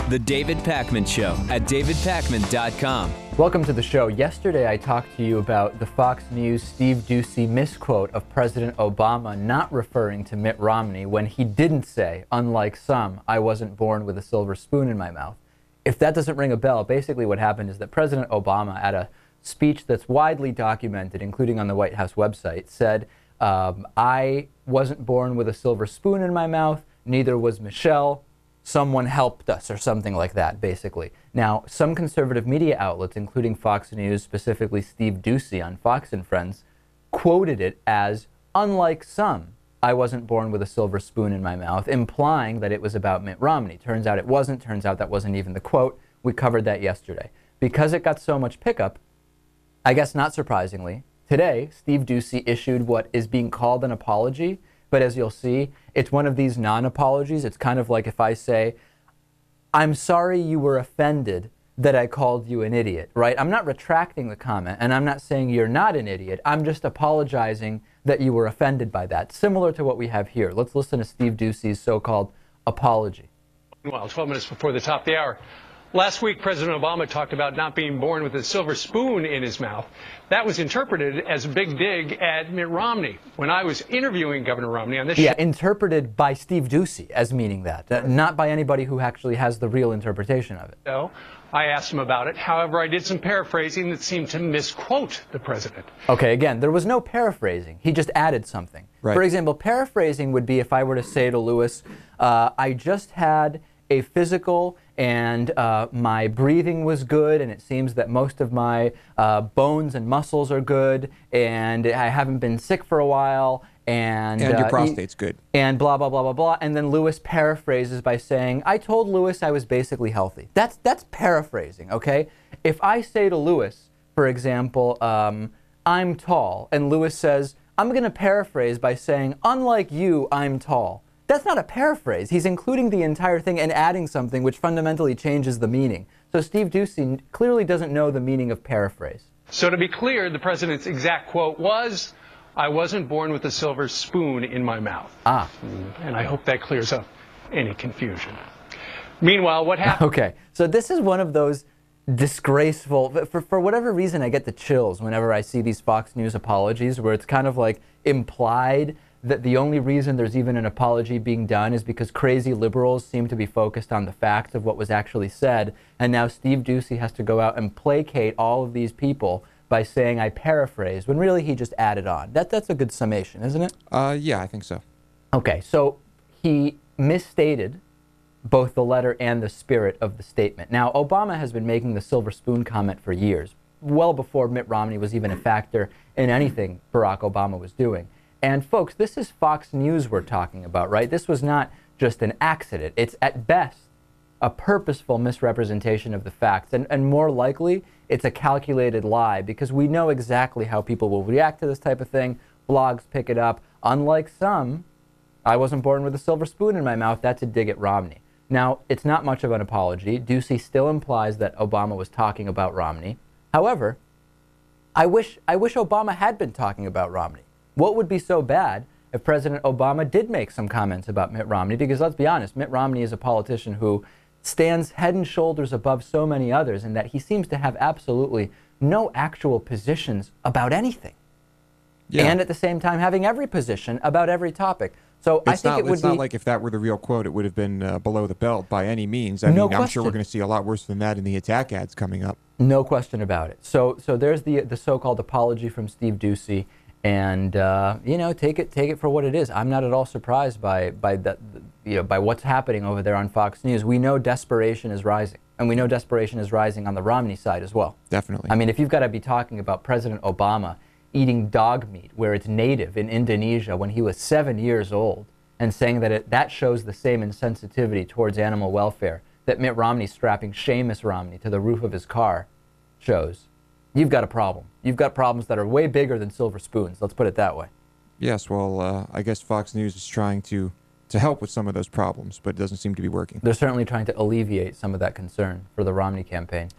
The David Pakman Show at davidpakman.com. Welcome to the show. Yesterday I talked to you about the Fox News Steve Doocy misquote of President Obama not referring to Mitt Romney when he didn't say, unlike some, I wasn't born with a silver spoon in my mouth. If that doesn't ring a bell, basically what happened is that President Obama, at a speech that's widely documented, including on the White House website, said, I wasn't born with a silver spoon in my mouth, neither was Michelle. Someone helped us, or something like that, basically. Now, some conservative media outlets, including Fox News, specifically Steve Doocy on Fox and Friends, quoted it as, unlike some, I wasn't born with a silver spoon in my mouth, implying that it was about Mitt Romney. Turns out it wasn't. Turns out that wasn't even the quote. We covered that yesterday. Because it got so much pickup, I guess not surprisingly, today, Steve Doocy issued what is being called an apology. But as you'll see, it's one of these non-apologies. It's kind of like if I say, I'm sorry you were offended that I called you an idiot, right? I'm not retracting the comment, and I'm not saying you're not an idiot. I'm just apologizing that you were offended by that, similar to what we have here. Let's listen to Steve Doocy's so-called apology. Well, 12 minutes before the top of the hour. Last week, President Obama talked about not being born with a silver spoon in his mouth. That was interpreted as a big dig at Mitt Romney. When I was interviewing Governor Romney on this show. Interpreted by Steve Doocy as meaning that, not by anybody who actually has the real interpretation of it. So I asked him about it. However, I did some paraphrasing that seemed to misquote the president. Okay, again, there was no paraphrasing. He just added something. Right. For example, paraphrasing would be if I were to say to Lewis, I just had a physical and my breathing was good, and it seems that most of my bones and muscles are good, and I haven't been sick for a while, and your prostate's good. And blah, blah, blah, blah, blah. And then Lewis paraphrases by saying, I told Lewis I was basically healthy. That's paraphrasing, okay? If I say to Lewis, for example, I'm tall, and Lewis says, I'm going to paraphrase by saying, unlike you, I'm tall. That's not a paraphrase. He's including the entire thing and adding something which fundamentally changes the meaning. So Steve Doocy clearly doesn't know the meaning of paraphrase. So to be clear, the president's exact quote was, I wasn't born with a silver spoon in my mouth. Ah. And I hope that clears up any confusion. Meanwhile, what happened? Okay, so this is one of those disgraceful, for whatever reason I get the chills whenever I see these Fox News apologies where it's kind of like implied that the only reason there's even an apology being done is because crazy liberals seem to be focused on the facts of what was actually said, and now Steve Doocy has to go out and placate all of these people by saying I paraphrased, when really he just added on. That's a good summation, isn't it? Yeah, I think so. Okay, so he misstated both the letter and the spirit of the statement. Now, Obama has been making the silver spoon comment for years, well before Mitt Romney was even a factor in anything Barack Obama was doing. And folks, this is Fox News we're talking about, right? This was not just an accident. It's at best a purposeful misrepresentation of the facts. And more likely, it's a calculated lie because we know exactly how people will react to this type of thing. Blogs pick it up. Unlike some, I wasn't born with a silver spoon in my mouth. That's a dig at Romney. Now, it's not much of an apology. Doocy still implies that Obama was talking about Romney. However, I wish Obama had been talking about Romney. What would be so bad if President Obama did make some comments about Mitt Romney? Because let's be honest, Mitt Romney is a politician who stands head and shoulders above so many others in that he seems to have absolutely no actual positions about anything. Yeah. And at the same time having every position about every topic. So I think it's not like if that were the real quote, it would have been below the belt by any means. I mean, I'm sure we're going to see a lot worse than that in the attack ads coming up. No question about it. So there's the so-called apology from Steve Doocy. And you know, take it for what it is. I'm not at all surprised by what's happening over there on Fox News. We know desperation is rising, and we know desperation is rising on the Romney side as well. Definitely. I mean, if you've got to be talking about President Obama eating dog meat where it's native in Indonesia when he was 7 years old, and saying that that shows the same insensitivity towards animal welfare that Mitt Romney strapping Seamus Romney to the roof of his car shows, you've got a problem. You've got problems that are way bigger than silver spoons. Let's put it that way. Yes, well, I guess Fox News is trying to help with some of those problems, but it doesn't seem to be working. They're certainly trying to alleviate some of that concern for the Romney campaign.